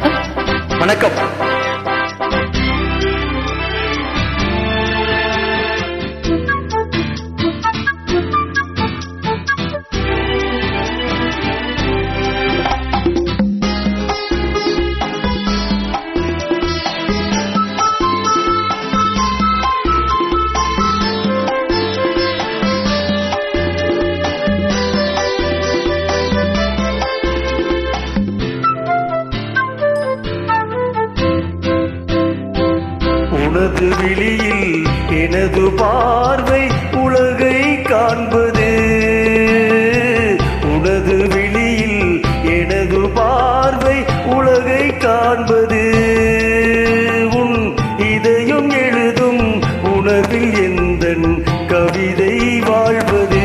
வணக்கம். வணக்கம். உனது விழியில் எனது பார்வை உலகை காண்பது. உனது விழியில் எனது பார்வை உலகை காண்பது. உன் இதயம் எழுதும் உணர்வில் எந்தன் கவிதை வாழ்வது.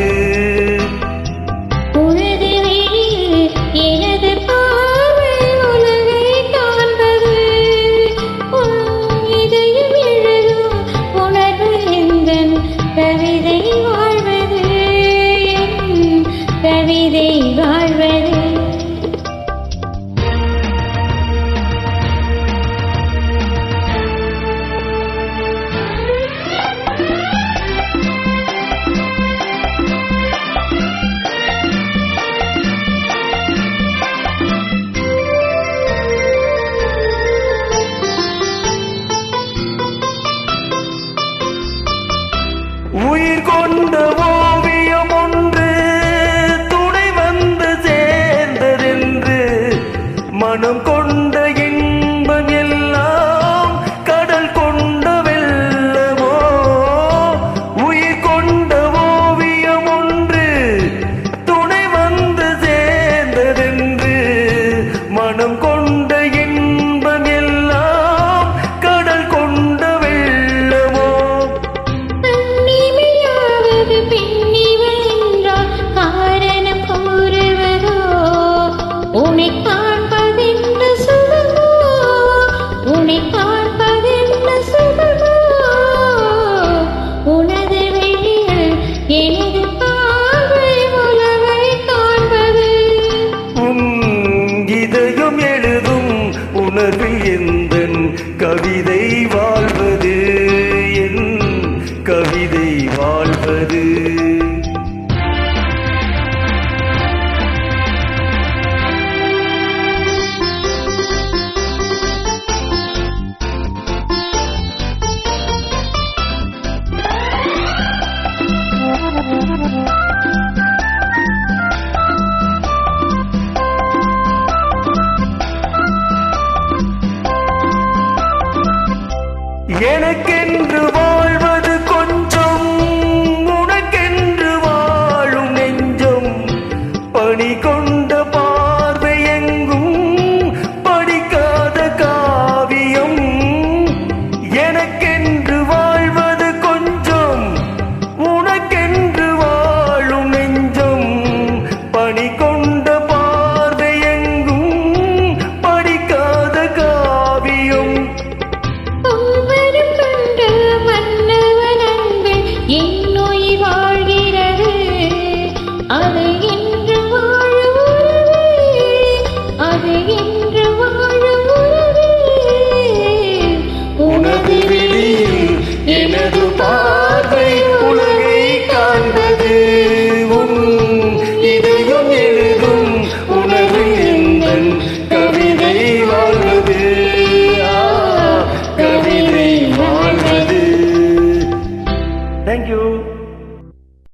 உயிர் கொண்ட ஓவியம் ஒன்று துணை வந்து சேர்ந்ததென்று மனம் கொண்ட இன்பம் எல்லாம் கடல் கொண்ட வெள்ளமோ. உயிர் கொண்ட ஓவியம் ஒன்று துணை வந்து சேர்ந்ததென்று மனம் கொண்ட இன்பம் எல்லாம் கடல் கொண்ட வெள்ளமோ. இதயம் எழுதும் உணர்வில் எந்தன் கவிதை வாழ்வது. என் கவிதை வாழ்வது. எனக்கென்று வாழ்வது கொஞ்சம், உனக்கென்று வாழும் நெஞ்சம். பணி கொண்ட பார்வை எங்கும் படிக்காத காவியம். எனக்கென்று வாழ்வது கொஞ்சம், உனக்கென்று வாழும் நெஞ்சம். பணி கொண்ட பார்வை எங்கும் படிக்காத காவியம். உனது விழியில் எனது பார்வை உலகை காண்பது. உன் இதயம் எழுதும் உணர்வில் எந்தன் கவிதை வாழ்வது. கவிதை வாழ்வது. Thank you.